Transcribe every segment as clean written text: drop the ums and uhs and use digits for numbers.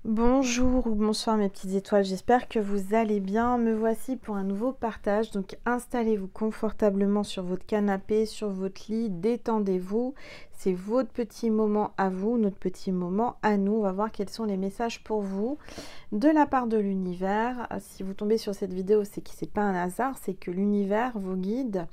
Bonjour ou bonsoir mes petites étoiles, j'espère que vous allez bien. Me voici pour un nouveau partage, donc installez-vous confortablement sur votre canapé, sur votre lit, détendez-vous. C'est votre petit moment à vous, notre petit moment à nous. On va voir quels sont les messages pour vous de la part de l'univers. Si vous tombez sur cette vidéo, c'est que c'est pas un hasard, c'est que l'univers, vos guides,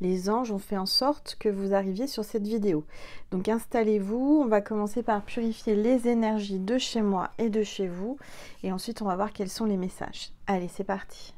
les anges ont fait en sorte que vous arriviez sur cette vidéo. Donc installez-vous, on va commencer par purifier les énergies de chez moi et de chez vous, et ensuite on va voir quels sont les messages. Allez, c'est parti.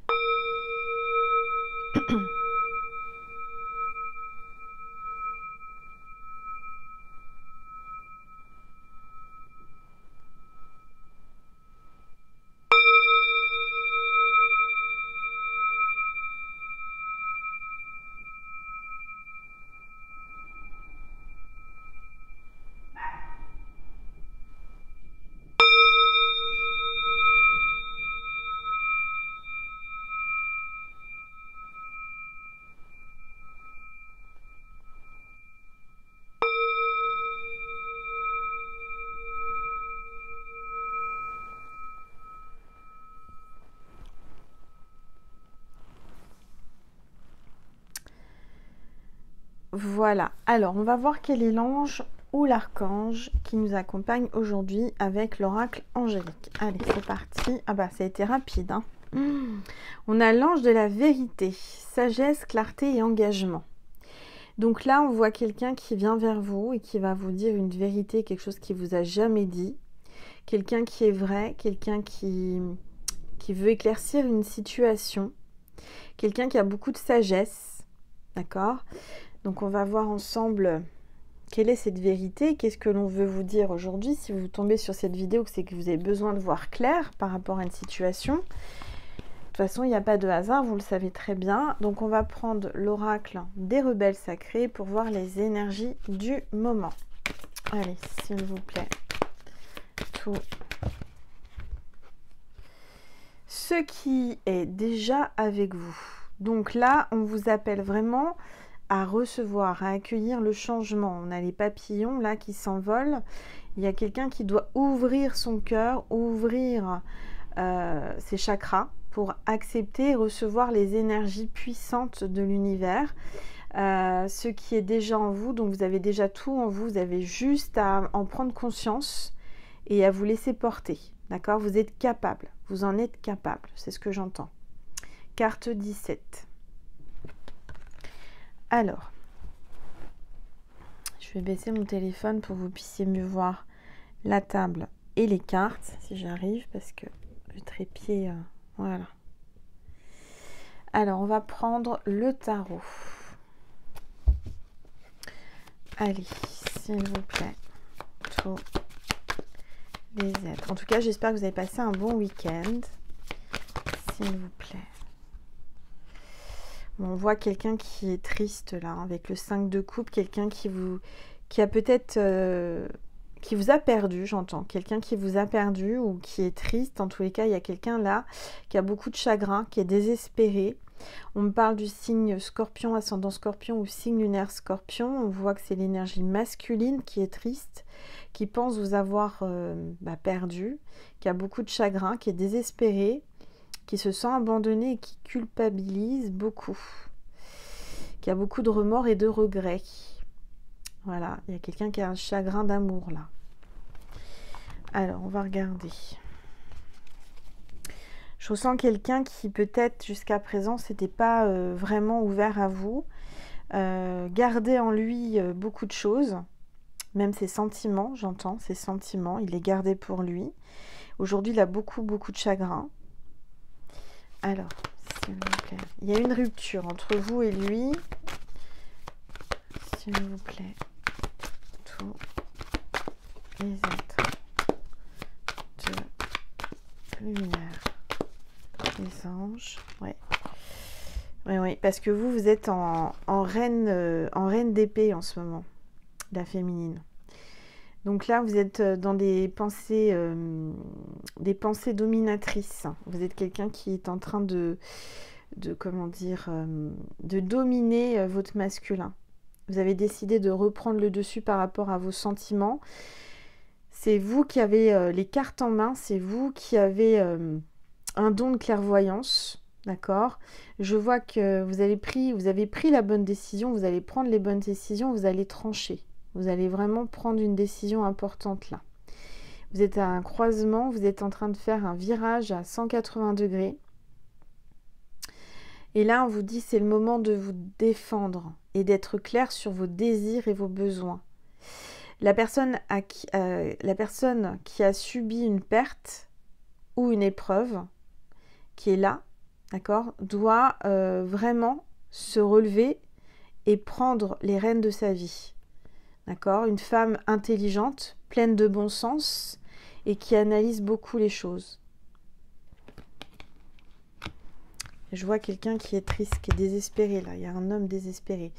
Voilà, alors on va voir quel est l'ange ou l'archange qui nous accompagne aujourd'hui avec l'oracle angélique. Allez, c'est parti. Ah bah ça a été rapide, hein. On a l'ange de la vérité, sagesse, clarté et engagement. Donc là, on voit quelqu'un qui vient vers vous et qui va vous dire une vérité, quelque chose qui vous a jamais dit. Quelqu'un qui est vrai, quelqu'un qui veut éclaircir une situation. Quelqu'un qui a beaucoup de sagesse, d'accord? Donc on va voir ensemble quelle est cette vérité, qu'est-ce que l'on veut vous dire aujourd'hui. Si vous tombez sur cette vidéo, c'est que vous avez besoin de voir clair par rapport à une situation. De toute façon, il n'y a pas de hasard, vous le savez très bien. Donc on va prendre l'oracle des rebelles sacrés pour voir les énergies du moment. Allez, s'il vous plaît. Tout. Ce qui est déjà avec vous. Donc là, on vous appelle vraiment à recevoir, à accueillir le changement. On a les papillons là qui s'envolent. Il y a quelqu'un qui doit ouvrir son cœur, ouvrir ses chakras pour accepter et recevoir les énergies puissantes de l'univers. Ce qui est déjà en vous, donc vous avez déjà tout en vous, vous avez juste à en prendre conscience et à vous laisser porter. D'accord? Vous êtes capable, vous en êtes capable, c'est ce que j'entends. Carte 17. Alors, je vais baisser mon téléphone pour que vous puissiez mieux voir la table et les cartes, si j'arrive, parce que le trépied, voilà. Alors, on va prendre le tarot. Allez, s'il vous plaît, tous les êtres. En tout cas, j'espère que vous avez passé un bon week-end. S'il vous plaît. On voit quelqu'un qui est triste là, avec le 5 de coupe, quelqu'un qui a peut-être, qui vous a perdu, j'entends. Quelqu'un qui vous a perdu ou qui est triste. En tous les cas, il y a quelqu'un là qui a beaucoup de chagrin, qui est désespéré. On me parle du signe scorpion, ascendant scorpion ou signe lunaire scorpion. On voit que c'est l'énergie masculine qui est triste, qui pense vous avoir perdu, qui a beaucoup de chagrin, qui est désespéré, qui se sent abandonné et qui culpabilise beaucoup, qui a beaucoup de remords et de regrets. Voilà, il y a quelqu'un qui a un chagrin d'amour là. Alors, on va regarder. Je ressens quelqu'un qui peut-être jusqu'à présent s'était pas vraiment ouvert à vous, gardait en lui beaucoup de choses, même ses sentiments, j'entends, ses sentiments, il les gardait pour lui. Aujourd'hui, il a beaucoup de chagrin. Alors, s'il vous plaît, il y a une rupture entre vous et lui. S'il vous plaît, tous les êtres de lumière, les anges, ouais. Oui, parce que vous êtes en reine d'épée en ce moment, la féminine. Donc là, vous êtes dans des pensées dominatrices. Vous êtes quelqu'un qui est en train de comment dire, de dominer votre masculin. Vous avez décidé de reprendre le dessus par rapport à vos sentiments. C'est vous qui avez les cartes en main, c'est vous qui avez un don de clairvoyance, d'accord? Je vois que vous avez pris la bonne décision, vous allez prendre les bonnes décisions, vous allez trancher. Vous allez vraiment prendre une décision importante là. Vous êtes à un croisement, vous êtes en train de faire un virage à 180 degrés. Et là, on vous dit c'est le moment de vous défendre et d'être clair sur vos désirs et vos besoins. La personne qui a subi une perte ou une épreuve, qui est là, d'accord, doit vraiment se relever et prendre les rênes de sa vie. D'accord? Une femme intelligente, pleine de bon sens et qui analyse beaucoup les choses. Je vois quelqu'un qui est triste, qui est désespéré là. Il y a un homme désespéré.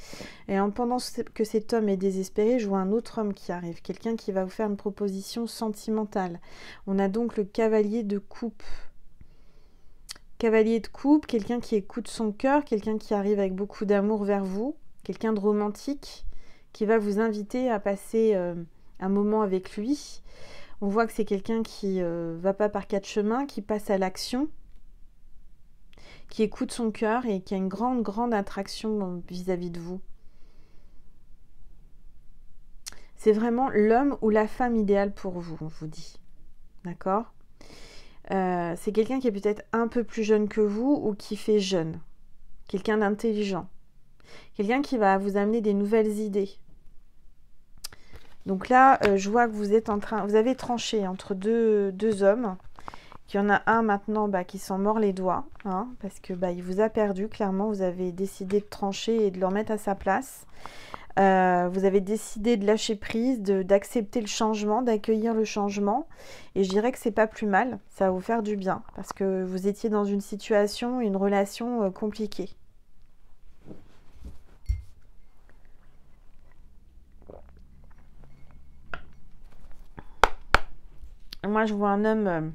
Et pendant que cet homme est désespéré, je vois un autre homme qui arrive. Quelqu'un qui va vous faire une proposition sentimentale. On a donc le cavalier de coupe. Cavalier de coupe, quelqu'un qui écoute son cœur, quelqu'un qui arrive avec beaucoup d'amour vers vous, quelqu'un de romantique qui va vous inviter à passer un moment avec lui. On voit que c'est quelqu'un qui va pas par quatre chemins, qui passe à l'action, qui écoute son cœur et qui a une grande attraction vis-à-vis de vous. C'est vraiment l'homme ou la femme idéale pour vous, on vous dit. D'accord ? C'est quelqu'un qui est peut-être un peu plus jeune que vous ou qui fait jeune. Quelqu'un d'intelligent. Quelqu'un qui va vous amener des nouvelles idées. Donc là, je vois que vous avez tranché entre deux hommes. Il y en a un maintenant qui s'en mord les doigts, hein, parce que il vous a perdu, clairement. Vous avez décidé de trancher et de le remettre à sa place. Vous avez décidé de lâcher prise, d'accepter le changement, d'accueillir le changement. Et je dirais que c'est pas plus mal, ça va vous faire du bien, parce que vous étiez dans une situation, une relation compliquée. Moi, je vois un homme...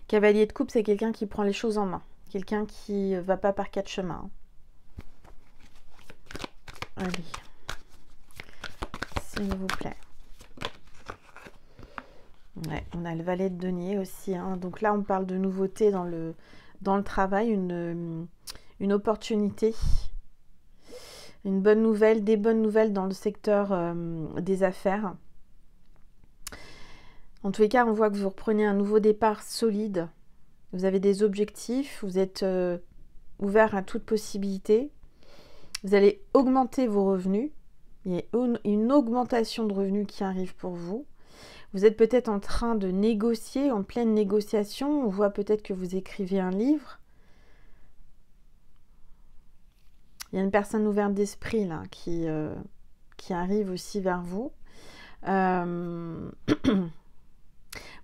Cavalier de coupe, c'est quelqu'un qui prend les choses en main. Quelqu'un qui ne va pas par quatre chemins. Allez. S'il vous plaît. Ouais, on a le valet de denier aussi. Hein. Donc là, on parle de nouveauté dans le travail, une opportunité. Une bonne nouvelle, des bonnes nouvelles dans le secteur des affaires. En tous les cas, on voit que vous reprenez un nouveau départ solide. Vous avez des objectifs, vous êtes ouvert à toute possibilité. Vous allez augmenter vos revenus. Il y a une augmentation de revenus qui arrive pour vous. Vous êtes peut-être en train de négocier, en pleine négociation. On voit peut-être que vous écrivez un livre. Il y a une personne ouverte d'esprit là qui arrive aussi vers vous.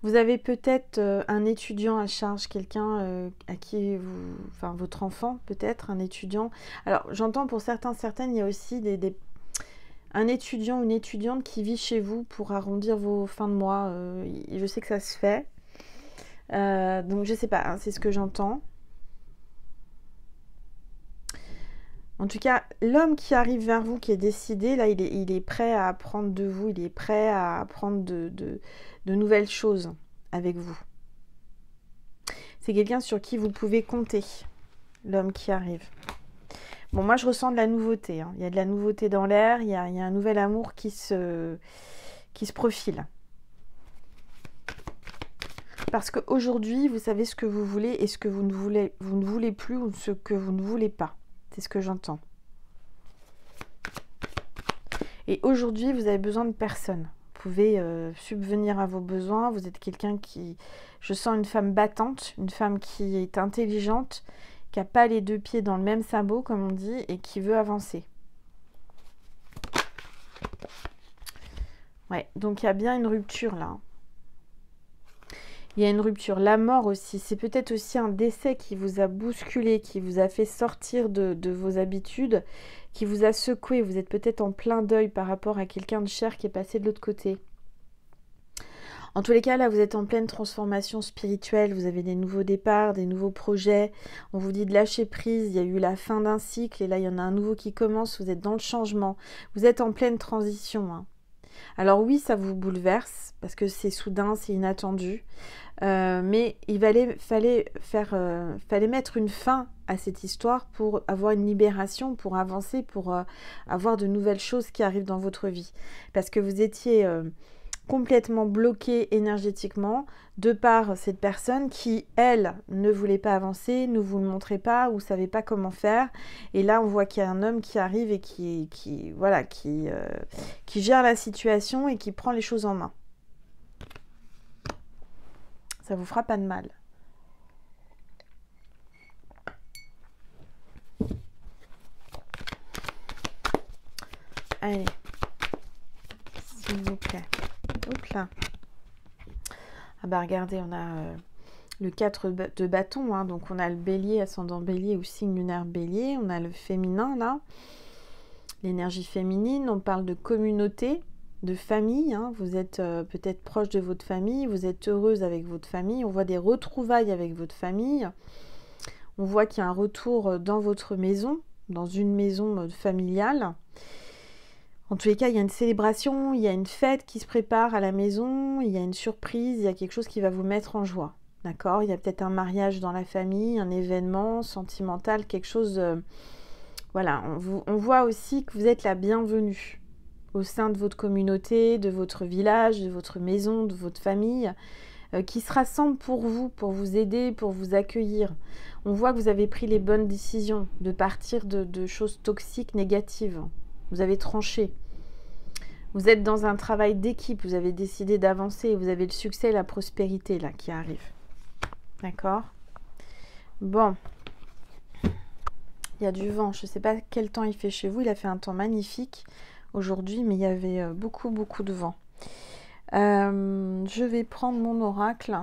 Vous avez peut-être un étudiant à charge, quelqu'un à qui vous... Enfin, votre enfant, peut-être, un étudiant. Alors, j'entends pour certaines, il y a aussi un étudiant ou une étudiante qui vit chez vous pour arrondir vos fins de mois. Je sais que ça se fait. Donc, je sais pas, hein, c'est ce que j'entends. En tout cas, l'homme qui arrive vers vous, qui est décidé, là, il est prêt à apprendre de vous, il est prêt à apprendre de nouvelles choses avec vous. C'est quelqu'un sur qui vous pouvez compter, l'homme qui arrive. Bon, moi, je ressens de la nouveauté. Hein. Il y a de la nouveauté dans l'air, il y a un nouvel amour qui se profile. Parce qu'aujourd'hui, vous savez ce que vous voulez et ce que vous ne voulez plus ou ce que vous ne voulez pas. C'est ce que j'entends. Et aujourd'hui, vous avez besoin de personne. Vous pouvez subvenir à vos besoins. Vous êtes quelqu'un qui... Je sens une femme battante, une femme qui est intelligente, qui n'a pas les deux pieds dans le même sabot, comme on dit, et qui veut avancer. Ouais, donc il y a bien une rupture là. Il y a une rupture. La mort aussi, c'est peut-être aussi un décès qui vous a bousculé, qui vous a fait sortir de vos habitudes, qui vous a secoué. Vous êtes peut-être en plein deuil par rapport à quelqu'un de cher qui est passé de l'autre côté. En tous les cas, là, vous êtes en pleine transformation spirituelle. Vous avez des nouveaux départs, des nouveaux projets. On vous dit de lâcher prise. Il y a eu la fin d'un cycle et là, il y en a un nouveau qui commence. Vous êtes dans le changement. Vous êtes en pleine transition. Hein. Alors oui, ça vous bouleverse parce que c'est soudain, c'est inattendu. Mais fallait mettre une fin à cette histoire pour avoir une libération, pour avancer, pour avoir de nouvelles choses qui arrivent dans votre vie. Parce que vous étiez complètement bloqué énergétiquement de par cette personne qui, elle, ne voulait pas avancer, ne vous le montrait pas ou savait pas comment faire. Et là, on voit qu'il y a un homme qui arrive et qui gère la situation et qui prend les choses en main. Ça vous fera pas de mal. Allez, s'il vous plaît. Hop là. Ah bah regardez, on a le 4 de bâton, hein, donc on a le bélier, ascendant bélier ou signe lunaire bélier, on a le féminin là, l'énergie féminine, on parle de communauté, de famille, hein, vous êtes peut-être proche de votre famille, vous êtes heureuse avec votre famille, on voit des retrouvailles avec votre famille, on voit qu'il y a un retour dans votre maison, dans une maison familiale. En tous les cas, il y a une célébration, il y a une fête qui se prépare à la maison, il y a une surprise, il y a quelque chose qui va vous mettre en joie. D'accord? Il y a peut-être un mariage dans la famille, un événement sentimental, quelque chose... voilà, on voit aussi que vous êtes la bienvenue au sein de votre communauté, de votre village, de votre maison, de votre famille, qui se rassemblent pour vous aider, pour vous accueillir. On voit que vous avez pris les bonnes décisions de partir de choses toxiques, négatives. Vous avez tranché. Vous êtes dans un travail d'équipe, vous avez décidé d'avancer, vous avez le succès et la prospérité là qui arrive. D'accord? Bon. Il y a du vent, je ne sais pas quel temps il fait chez vous, il a fait un temps magnifique aujourd'hui, mais il y avait beaucoup de vent. Je vais prendre mon oracle.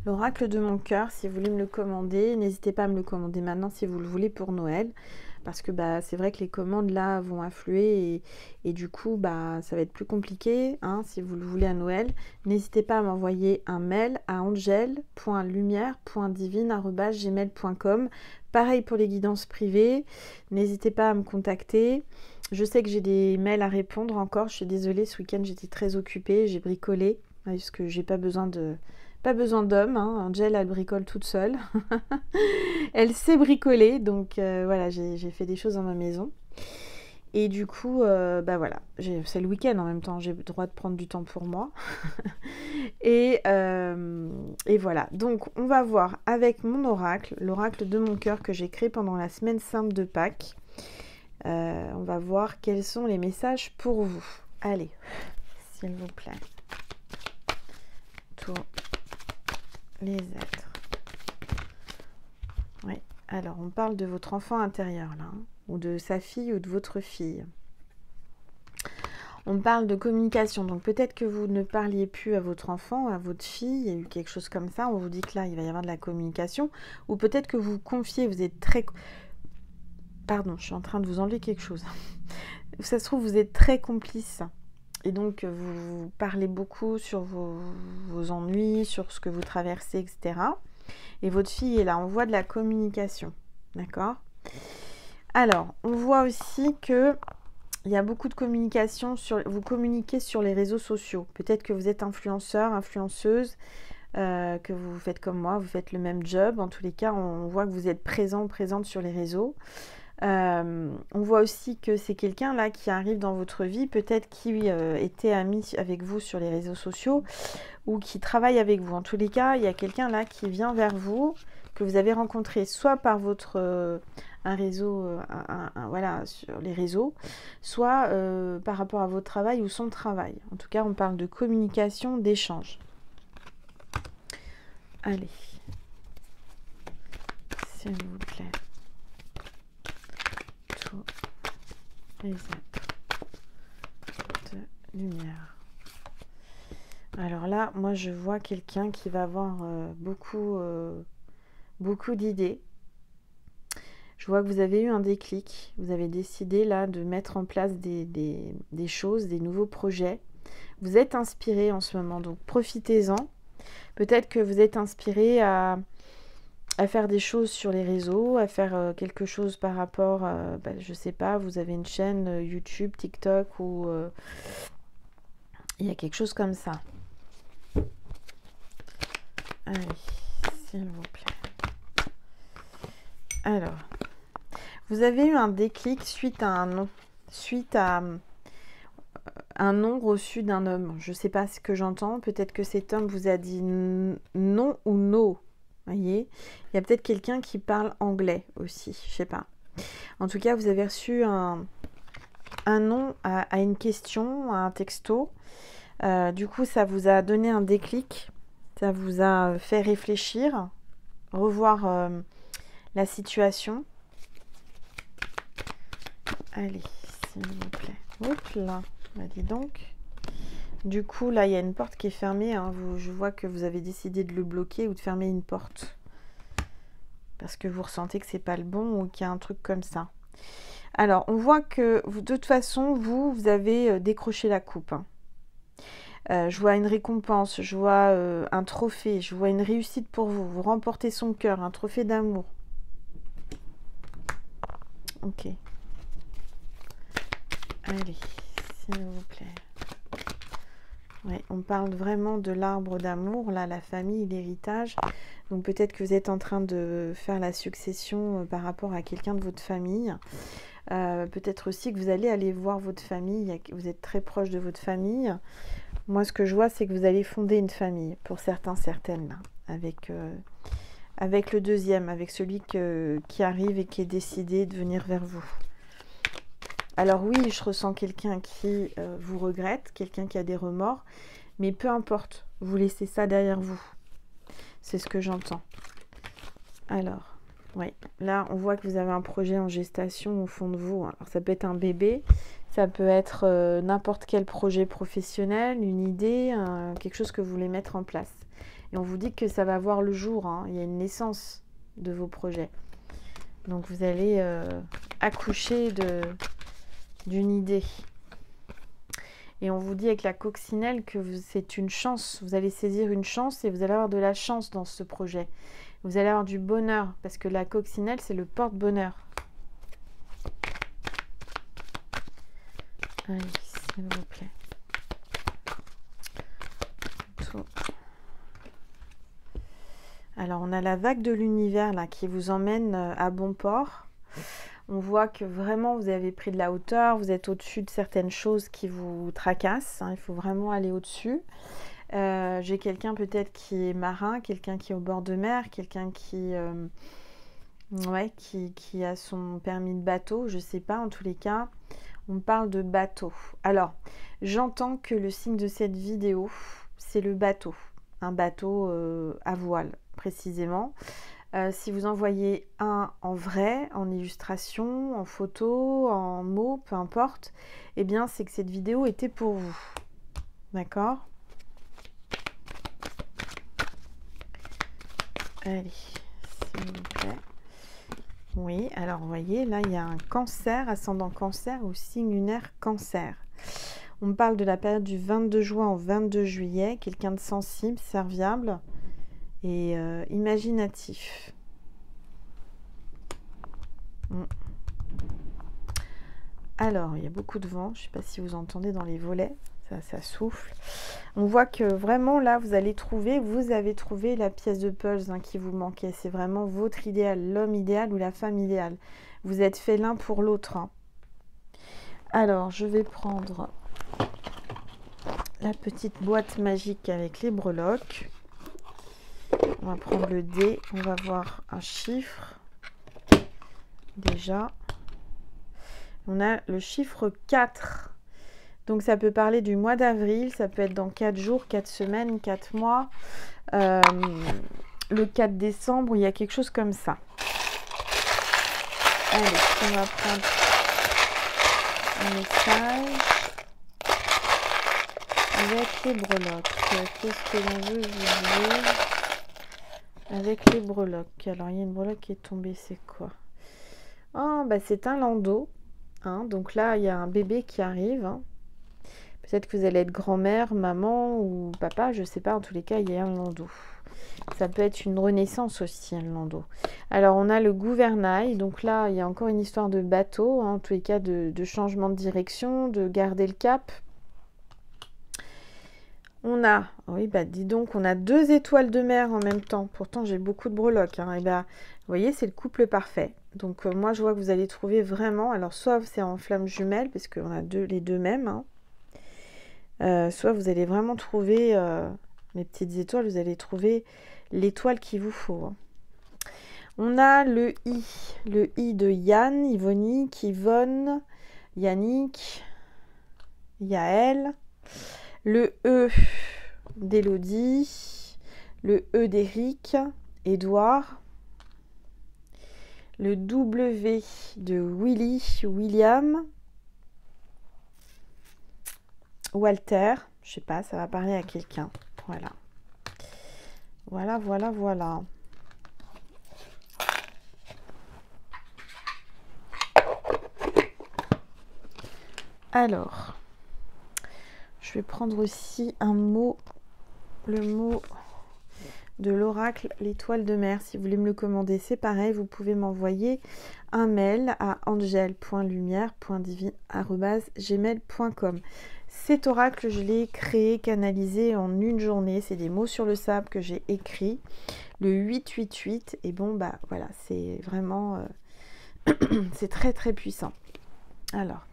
L'oracle de mon cœur, si vous voulez me le commander, n'hésitez pas à me le commander maintenant si vous le voulez pour Noël. Parce que c'est vrai que les commandes là vont affluer et du coup ça va être plus compliqué hein, si vous le voulez à Noël. N'hésitez pas à m'envoyer un mail à angel.lumière.divine@gmail.com. Pareil pour les guidances privées, n'hésitez pas à me contacter. Je sais que j'ai des mails à répondre encore, je suis désolée, ce week-end j'étais très occupée, j'ai bricolé, parce que j'ai pas besoin d'homme, hein. Angel elle bricole toute seule. Elle sait bricoler, donc voilà, j'ai fait des choses dans ma maison. Et du coup, voilà, c'est le week-end en même temps, j'ai le droit de prendre du temps pour moi. et voilà, donc on va voir avec mon oracle, l'oracle de mon cœur que j'ai créé pendant la semaine sainte de Pâques. On va voir quels sont les messages pour vous. Allez, s'il vous plaît. Tous les êtres. Oui, alors on parle de votre enfant intérieur là, hein, ou de sa fille ou de votre fille. On parle de communication, donc peut-être que vous ne parliez plus à votre enfant, à votre fille, il y a eu quelque chose comme ça, on vous dit que là il va y avoir de la communication, ou peut-être que vous confiez, vous êtes très... Pardon, je suis en train de vous enlever quelque chose. Ça se trouve, vous êtes très complice. Et donc, vous parlez beaucoup sur vos ennuis, sur ce que vous traversez, etc. Et votre fille est là, on voit de la communication. D'accord? Alors, on voit aussi que il y a beaucoup de communication. Vous communiquez sur les réseaux sociaux. Peut-être que vous êtes influenceur, influenceuse, que vous faites comme moi, vous faites le même job. En tous les cas, on voit que vous êtes présente sur les réseaux. On voit aussi que c'est quelqu'un là qui arrive dans votre vie, peut-être qui était ami avec vous sur les réseaux sociaux ou qui travaille avec vous. En tous les cas, il y a quelqu'un là qui vient vers vous, que vous avez rencontré soit par votre un réseau, voilà, sur les réseaux, soit par rapport à votre travail ou son travail. En tout cas, on parle de communication, d'échange. Allez, s'il vous plaît. Les êtres de lumière. Alors là, moi je vois quelqu'un qui va avoir beaucoup d'idées. Je vois que vous avez eu un déclic. Vous avez décidé là de mettre en place des choses, des nouveaux projets. Vous êtes inspiré en ce moment, donc profitez-en. Peut-être que vous êtes inspiré à faire des choses sur les réseaux, à faire quelque chose par rapport, je sais pas, vous avez une chaîne YouTube, TikTok ou Il y a quelque chose comme ça. Allez, s'il vous plaît. Alors, vous avez eu un déclic suite à un nom. Suite à un nom reçu d'un homme. Je ne sais pas ce que j'entends. Peut-être que cet homme vous a dit non ou no. Voyez, il y a peut-être quelqu'un qui parle anglais aussi. Je ne sais pas. En tout cas, vous avez reçu un nom à une question, à un texto. Du coup, ça vous a donné un déclic. Ça vous a fait réfléchir, revoir la situation. Allez, s'il vous plaît. Oups là, bah, dis donc. Du coup, là, il y a une porte qui est fermée. Hein. Je vois que vous avez décidé de le bloquer ou de fermer une porte. Parce que vous ressentez que c'est pas le bon ou qu'il y a un truc comme ça. Alors, on voit que de toute façon, vous avez décroché la coupe. Hein. Je vois une récompense, je vois un trophée, je vois une réussite pour vous. Vous remportez son cœur, un trophée d'amour. Ok. Allez, s'il vous plaît. Ouais, on parle vraiment de l'arbre d'amour, là, la famille, l'héritage. Donc peut-être que vous êtes en train de faire la succession par rapport à quelqu'un de votre famille. Peut-être aussi que vous allez aller voir votre famille, vous êtes très proche de votre famille. Moi, ce que je vois, c'est que vous allez fonder une famille, pour certains, certaines, là, avec le deuxième, avec celui qui arrive et qui est décidé de venir vers vous. Alors oui, je ressens quelqu'un qui vous regrette, quelqu'un qui a des remords, mais peu importe, vous laissez ça derrière vous. C'est ce que j'entends. Alors, oui, là, on voit que vous avez un projet en gestation au fond de vous. Alors, ça peut être un bébé, ça peut être n'importe quel projet professionnel, une idée, quelque chose que vous voulez mettre en place. Et on vous dit que ça va voir le jour, hein. Il y a une naissance de vos projets. Donc, vous allez accoucher d'une idée. Et on vous dit avec la coccinelle que c'est une chance. Vous allez saisir une chance et vous allez avoir de la chance dans ce projet. Vous allez avoir du bonheur parce que la coccinelle, c'est le porte-bonheur. Allez, s'il vous plaît. Tout. Alors, on a la vague de l'univers là qui vous emmène à bon port. On voit que vraiment vous avez pris de la hauteur, vous êtes au-dessus de certaines choses qui vous tracassent. Hein, il faut vraiment aller au-dessus. J'ai quelqu'un peut-être qui est marin, quelqu'un qui est au bord de mer, quelqu'un qui a son permis de bateau, je ne sais pas, en tous les cas, on parle de bateau. Alors, j'entends que le signe de cette vidéo, c'est le bateau, un bateau à voile précisément. Si vous envoyez un en vrai, en illustration, en photo, en mots, peu importe, eh bien c'est que cette vidéo était pour vous. D'accord ? Allez, s'il vous plaît. Oui, alors vous voyez, là il y a un cancer, ascendant cancer ou signe lunaire cancer. On me parle de la période du 22 juin au 22 juillet, quelqu'un de sensible, serviable et imaginatif. Alors, il y a beaucoup de vent, je ne sais pas si vous entendez dans les volets, ça souffle. On voit que vraiment là, vous avez trouvé la pièce de puzzle qui vous manquait. C'est vraiment votre idéal, l'homme idéal ou la femme idéale. Vous êtes fait l'un pour l'autre. Hein. Alors, je vais prendre la petite boîte magique avec les breloques. On va prendre le dé, on va voir un chiffre. Déjà, on a le chiffre 4. Donc, ça peut parler du mois d'avril, ça peut être dans 4 jours, 4 semaines, 4 mois. Le 4 décembre, il y a quelque chose comme ça. Allez, on va prendre un message avec les breloques. Qu'est-ce que l'on veut vous dire avec les breloques? Alors, il y a une breloque qui est tombée, c'est quoi? Oh, bah c'est un landau. Hein, donc là, il y a un bébé qui arrive. Hein. Peut-être que vous allez être grand-mère, maman ou papa, je ne sais pas. En tous les cas, il y a un landau. Ça peut être une renaissance aussi, un landau. Alors, on a le gouvernail. Donc là, il y a encore une histoire de bateau. Hein, en tous les cas, de changement de direction, de garder le cap. On a, oui, bah dis donc, on a 2 étoiles de mer en même temps. Pourtant, j'ai beaucoup de breloques, hein. Et bah, vous voyez, c'est le couple parfait. Donc, moi, je vois que vous allez trouver vraiment... Alors, soit c'est en flamme jumelle, parce qu'on a les deux mêmes, hein. Soit vous allez vraiment trouver, les petites étoiles, vous allez trouver l'étoile qu'il vous faut, hein. On a le I de Yann, Yvonique, Yvonne, Yannick, Yaël. Le E d'Élodie, le E d'Éric, Édouard, le W de Willy, William, Walter, je sais pas, ça va parler à quelqu'un. Voilà. Voilà, voilà, voilà. Alors, je vais prendre aussi un mot, le mot de l'oracle, l'étoile de mer. Si vous voulez me le commander, c'est pareil, vous pouvez m'envoyer un mail à angel.lumière.divine@gmail.com. Cet oracle, je l'ai créé, canalisé en une journée. C'est des mots sur le sable que j'ai écrits. Le 888. Et bon, bah voilà, c'est vraiment... c'est très très puissant. Alors.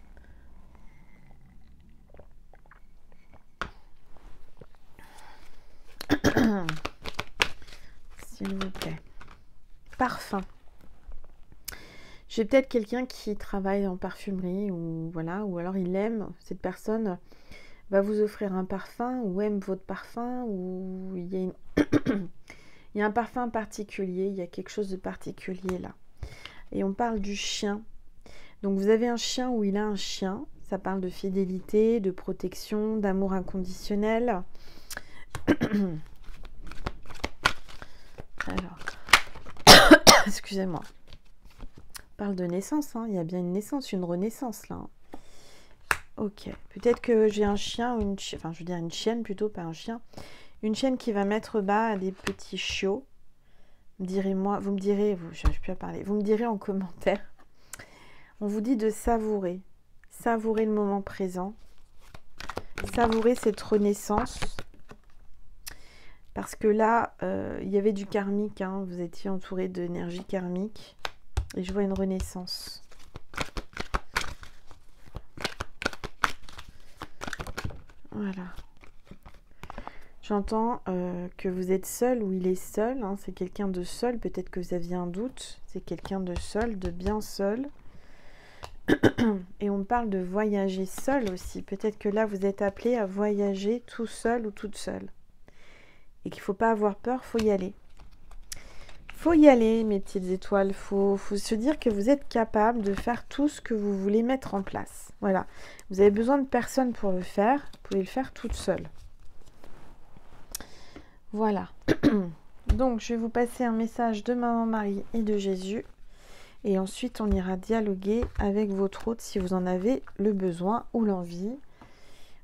S'il vous plaît. Parfum. J'ai peut-être quelqu'un qui travaille en parfumerie ou voilà, ou alors il aime, cette personne va vous offrir un parfum ou aime votre parfum ou il y a il y a un parfum particulier, il y a quelque chose de particulier là. Et on parle du chien. Donc vous avez un chien ou il a un chien, ça parle de fidélité, de protection, d'amour inconditionnel. Alors, excusez-moi. On parle de naissance, hein. Il y a bien une naissance, une renaissance là. Ok, peut-être que j'ai un chien ou une chienne, enfin je veux dire une chienne plutôt, pas un chien. Une chienne qui va mettre bas à des petits chiots. Direz-moi, vous me direz, j'arrive plus à parler, vous me direz en commentaire. On vous dit de savourer, savourer le moment présent, savourer cette renaissance. Parce que là, il y avait du karmique, hein, vous étiez entouré d'énergie karmique. Et je vois une renaissance. Voilà. J'entends que vous êtes seul ou il est seul. Hein, c'est quelqu'un de seul. Peut-être que vous aviez un doute. C'est quelqu'un de seul, de bien seul. Et on parle de voyager seul aussi. Peut-être que là, vous êtes appelé à voyager tout seul ou toute seule. Et qu'il ne faut pas avoir peur, il faut y aller. Faut y aller, mes petites étoiles. Faut se dire que vous êtes capable de faire tout ce que vous voulez mettre en place. Voilà. Vous avez besoin de personne pour le faire. Vous pouvez le faire toute seule. Voilà. Donc, je vais vous passer un message de Maman Marie et de Jésus. Et ensuite, on ira dialoguer avec votre hôte si vous en avez le besoin ou l'envie.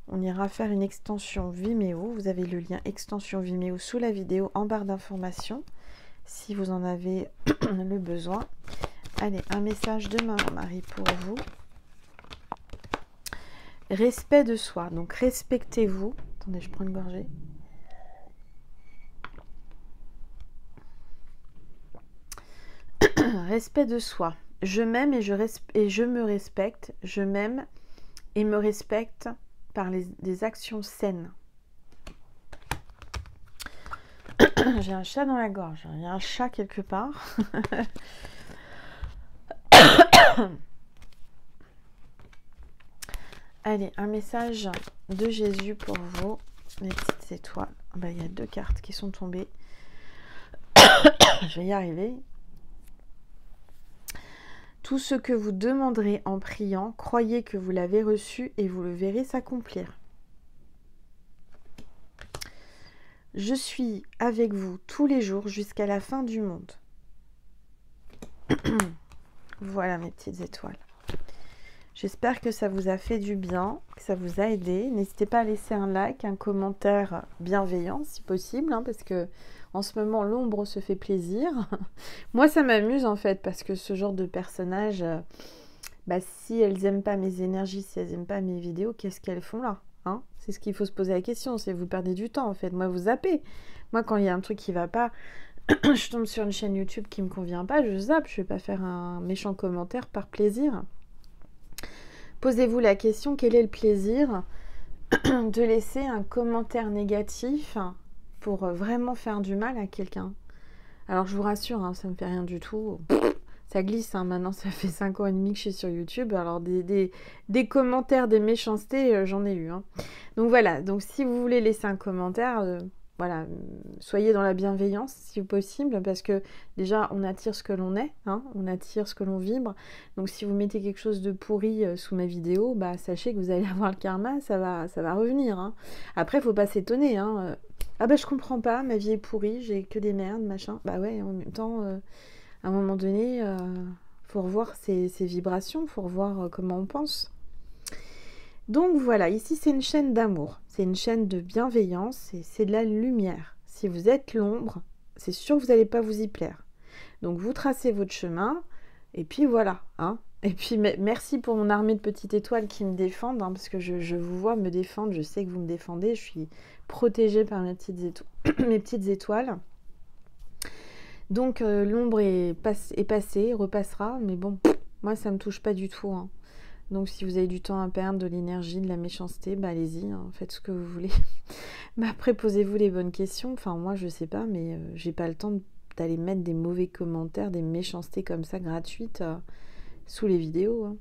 On ira faire une extension Vimeo. Vous avez le lien extension Vimeo sous la vidéo en barre d'informations. Si vous en avez le besoin. Allez, un message de Maman Marie pour vous. Respect de soi. Donc, respectez-vous. Attendez, je prends une gorgée. Respect de soi. Je m'aime et je me respecte. Je m'aime et me respecte par des actions saines. J'ai un chat dans la gorge. Il y a un chat quelque part. Allez, un message de Jésus pour vous, les petites étoiles. Ben, il y a 2 cartes qui sont tombées. Je vais y arriver. Tout ce que vous demanderez en priant, croyez que vous l'avez reçu et vous le verrez s'accomplir. Je suis avec vous tous les jours jusqu'à la fin du monde. Voilà mes petites étoiles. J'espère que ça vous a fait du bien, que ça vous a aidé. N'hésitez pas à laisser un like, un commentaire bienveillant si possible, hein, parce que en ce moment l'ombre se fait plaisir. Moi ça m'amuse en fait, parce que ce genre de personnages, si elles n'aiment pas mes énergies, si elles n'aiment pas mes vidéos, qu'est-ce qu'elles font là, hein? C'est ce qu'il faut se poser la question, c'est vous perdez du temps en fait. Moi, vous zappez. Moi, quand il y a un truc qui va pas, je tombe sur une chaîne YouTube qui me convient pas, je zappe. Je vais pas faire un méchant commentaire par plaisir. Posez-vous la question, quel est le plaisir de laisser un commentaire négatif pour vraiment faire du mal à quelqu'un? Alors je vous rassure, hein, ça me fait rien du tout. Ça glisse, hein. Maintenant ça fait 5 ans et demi que je suis sur YouTube. Alors des commentaires, des méchancetés, j'en ai eu. Hein. Donc voilà, donc si vous voulez laisser un commentaire, voilà, soyez dans la bienveillance si possible, parce que déjà on attire ce que l'on est, hein, on attire ce que l'on vibre. Donc si vous mettez quelque chose de pourri sous ma vidéo, bah sachez que vous allez avoir le karma, ça va revenir. Hein. Après, faut pas s'étonner. Hein. Ah bah je comprends pas, ma vie est pourrie, j'ai que des merdes, machin. Bah ouais, en même temps, à un moment donné, faut revoir ses vibrations, faut revoir comment on pense. Donc voilà, ici c'est une chaîne d'amour, c'est une chaîne de bienveillance, et c'est de la lumière. Si vous êtes l'ombre, c'est sûr que vous n'allez pas vous y plaire. Donc vous tracez votre chemin, et puis voilà. Hein. Et puis merci pour mon armée de petites étoiles qui me défendent, hein, parce que je vous vois me défendre, je sais que vous me défendez, je suis protégée par mes petites étoiles. Donc l'ombre est passée, repassera, mais bon, moi ça me touche pas du tout. Hein. Donc si vous avez du temps à perdre, de l'énergie, de la méchanceté, bah allez-y, hein, faites ce que vous voulez. Bah après, posez-vous les bonnes questions. Enfin, moi, je sais pas, mais j'ai pas le temps d'aller mettre des mauvais commentaires, des méchancetés comme ça, gratuites, sous les vidéos. Hein.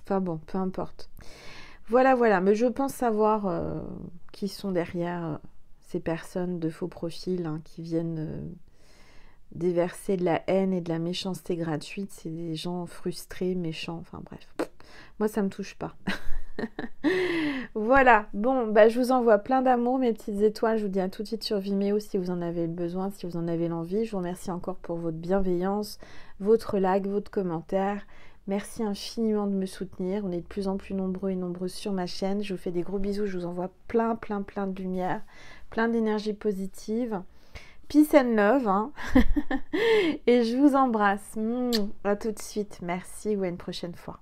Enfin bon, peu importe. Voilà, mais je pense savoir qui sont derrière ces personnes de faux profils hein, qui viennent déverser de la haine et de la méchanceté gratuite. C'est des gens frustrés, méchants, enfin bref. Moi, ça me touche pas. Voilà, bon, bah, je vous envoie plein d'amour, mes petites étoiles. Je vous dis à tout de suite sur Vimeo si vous en avez le besoin, si vous en avez l'envie. Je vous remercie encore pour votre bienveillance, votre like, votre commentaire. Merci infiniment de me soutenir. On est de plus en plus nombreux et nombreuses sur ma chaîne. Je vous fais des gros bisous. Je vous envoie plein de lumière, plein d'énergie positive. Peace and love. Hein. Et je vous embrasse. À tout de suite. Merci ou à une prochaine fois.